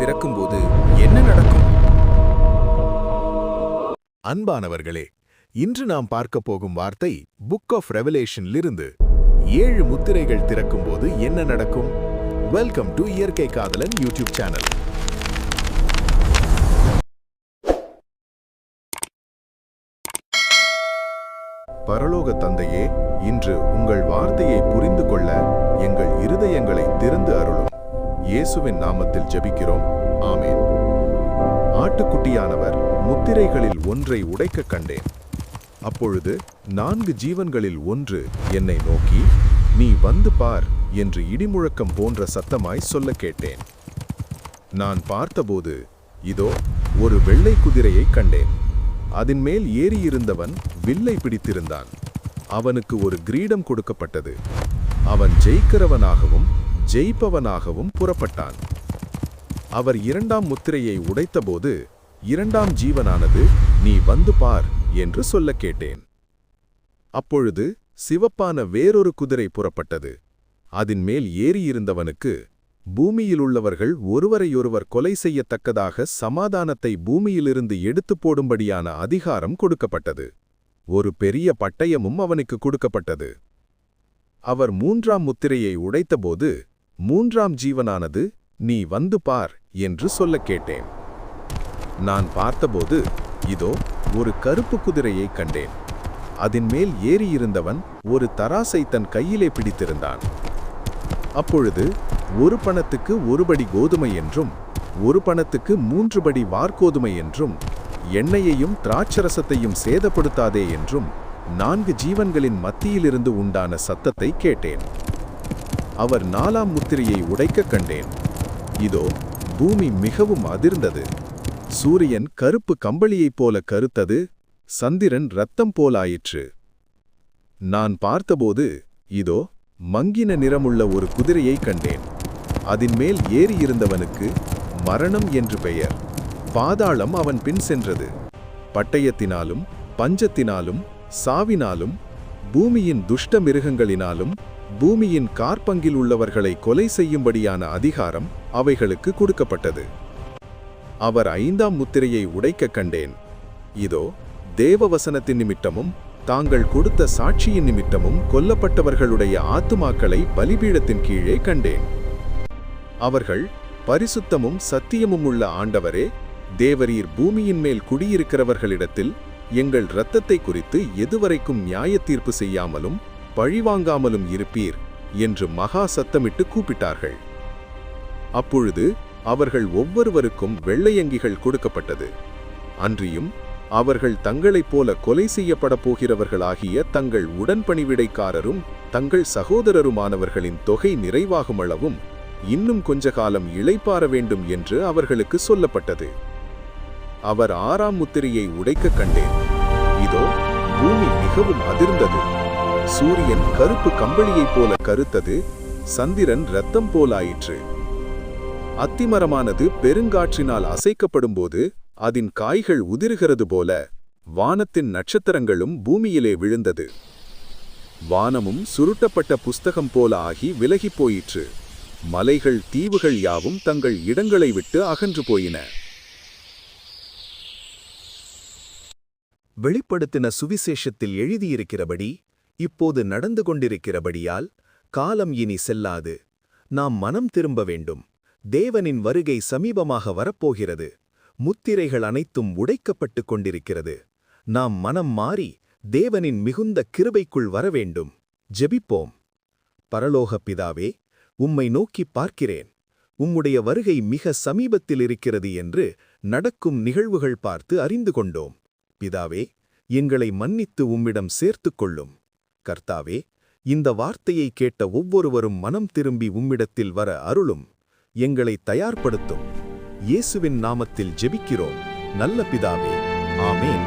திறக்கும்போது என்ன நடக்கும்? அன்பானவர்களே, இன்று நாம் பார்க்க போகும் வார்த்தை புக் ஆஃப் ரெவலேஷனிலிருந்து 7 முத்திரைகள் திறக்கும்போது என்ன நடக்கும்? வெல்கம் டு இயற்கை காதலன் யூடியூப் சேனல். பரலோக தந்தையே, இன்று உங்கள் வார்த்தையை புரிந்து கொள்ள எங்கள் இருதயங்களை திறந்து அருளும். இயேசுவின் நாமத்தில் ஜெபிக்கிறோம், ஆமேன். ஆட்டுக்குட்டியானவர் முத்திரைகளில் ஒன்றை உடைக்க கண்டேன். அப்பொழுது 4 ஜீவன்களில் ஒன்று என்னை நோக்கி, நீ வந்து பார் என்று இடிமுழக்கம் போன்ற சத்தமாய் சொல்ல கேட்டேன். நான் பார்த்தபோது இதோ ஒரு வெள்ளை குதிரையை கண்டேன். அதன் மேல் ஏறியிருந்தவன் வில்லை பிடித்திருந்தான். அவனுக்கு ஒரு கிரீடம் கொடுக்கப்பட்டது. அவன் ஜெயிக்கிறவனாகவும் ஜெயிப்பவனாகவும் புறப்பட்டான். அவர் 2ஆம் முத்திரையை உடைத்தபோது 2ஆம் ஜீவனானது, நீ வந்து பார் என்று சொல்ல கேட்டேன். அப்பொழுது சிவப்பான வேறொரு குதிரை புறப்பட்டது. அதன் மேல் ஏறியிருந்தவனுக்கு, பூமியிலுள்ளவர்கள் ஒருவரையொருவர் கொலை செய்யத்தக்கதாக சமாதானத்தை பூமியிலிருந்து எடுத்து போடும்படியான அதிகாரம் கொடுக்கப்பட்டது. ஒரு பெரிய பட்டயமும் அவனுக்கு கொடுக்கப்பட்டது. அவர் 3ஆம் முத்திரையை உடைத்தபோது 3ஆம் ஜீவனானது, நீ வந்து பார் என்று சொல்ல கேட்டேன். நான் பார்த்தபோது இதோ ஒரு கருப்பு குதிரையை கண்டேன். அதன் மேல் ஏறியிருந்தவன் ஒரு தராசை தன் கையிலே பிடித்திருந்தான். அப்பொழுது 1 பணத்துக்கு 1 படி கோதுமை என்றும் 1 பணத்துக்கு 3 படி வார்கோதுமை என்றும் எண்ணெயையும் திராட்சரசத்தையும் சேதப்படுத்தாதே என்றும் 4 ஜீவன்களின் மத்தியிலிருந்து உண்டான சத்தத்தை கேட்டேன். அவர் 4ஆம் முத்திரையை உடைக்க கண்டேன். இதோ பூமி மிகவும் அதிர்ந்தது. சூரியன் கருப்பு கம்பளியைப் போல கருத்தது. சந்திரன் இரத்தம் போலாயிற்று. நான் பார்த்தபோது இதோ மங்கின நிறமுள்ள ஒரு குதிரையை கண்டேன். அதன் மேல் ஏறியிருந்தவனுக்கு மரணம் என்று பெயர். பாதாளம் அவன் பின் சென்றது. பட்டயத்தினாலும் பஞ்சத்தினாலும் சாவினாலும் பூமியின் துஷ்ட மிருகங்களினாலும் பூமியின் காற்பங்கில் உள்ளவர்களை கொலை செய்யும்படியான அதிகாரம் அவைகளுக்கு கொடுக்கப்பட்டது. அவர் 5ஆம் முத்திரையை உடைக்க கண்டேன். இதோ தேவவசனத்தின் நிமித்தமும் தாங்கள் கொடுத்த சாட்சியின் நிமித்தமும் கொல்லப்பட்டவர்களுடைய ஆத்துமாக்களை பலிபீடத்தின் கீழே கண்டேன். அவர்கள், பரிசுத்தமும் சத்தியமும் உள்ள ஆண்டவரே, தேவரீர் பூமியின் மேல் குடியிருக்கிறவர்களிடத்தில் எங்கள் இரத்தத்தை குறித்து எதுவரைக்கும் நியாய தீர்ப்பு செய்யாமலும் பழிவாங்காமலும் இருப்பீர் என்று மகா சத்தமிட்டு கூப்பிட்டார்கள். அப்பொழுது அவர்கள் ஒவ்வொருவருக்கும் வெள்ளையங்கிகள் கொடுக்கப்பட்டது. அன்றியும் அவர்கள் தங்களைப் போல கொலை செய்யப்பட போகிறவர்களாகிய தங்கள் உடன்பணிவிடைக்காரரும் தங்கள் சகோதரருமானவர்களின் தொகை நிறைவாகுமளவும் இன்னும் கொஞ்ச காலம் இளைப்பாற வேண்டும் என்று அவர்களுக்கு சொல்லப்பட்டது. அவர் 6ஆம் முத்திரையை உடைக்க கண்டேன். இதோ பூமி மிகவும் அதிர்ந்தது. சூரியன் கருப்பு கம்பளியைப் போல கருத்தது. சந்திரன் இரத்தம் போலாயிற்று. அத்திமரமானது பெருங்காற்றினால் அசைக்கப்படும்போது அதன் காய்கள் உதிர்கிறது போல வானத்தின் நட்சத்திரங்களும் பூமியிலே விழுந்தது. வானமும் சுருட்டப்பட்ட புஸ்தகம் போல ஆகி விலகிப் போயிற்று. மலைகள் தீவுகள் யாவும் தங்கள் இடங்களை விட்டு அகன்று போயின. வெளிப்படுத்தின சுவிசேஷத்தில் எழுதியிருக்கிறபடி இப்போது நடந்து கொண்டிருக்கிறபடியால் காலம் இனி செல்லாது. நாம் மனம் திரும்ப வேண்டும். தேவனின் வருகை சமீபமாக வரப்போகிறது. முத்திரைகள் அனைத்தும் உடைக்கப்பட்டு கொண்டிருக்கிறது. நாம் மனம் மாறி தேவனின் மிகுந்த கிருபைக்குள் வரவேண்டும். ஜெபிப்போம். பரலோக பிதாவே, உம்மை நோக்கி பார்க்கிறேன். உம்முடைய வருகை மிக சமீபத்தில் இருக்கிறது என்று நடக்கும் நிகழ்வுகள் பார்த்து அறிந்து கொண்டோம். பிதாவே, எங்களை மன்னித்து உம்மிடம் சேர்த்துக் கொள்ளும். கர்த்தாவே, இந்த வார்த்தையை கேட்ட ஒவ்வொருவரும் மனம் திரும்பி உம்மிடத்தில் வர அருளும். எங்களை தயார்படுத்தும். இயேசுவின் நாமத்தில் ஜெபிக்கிறோம் நல்ல பிதாவே, ஆமேன்.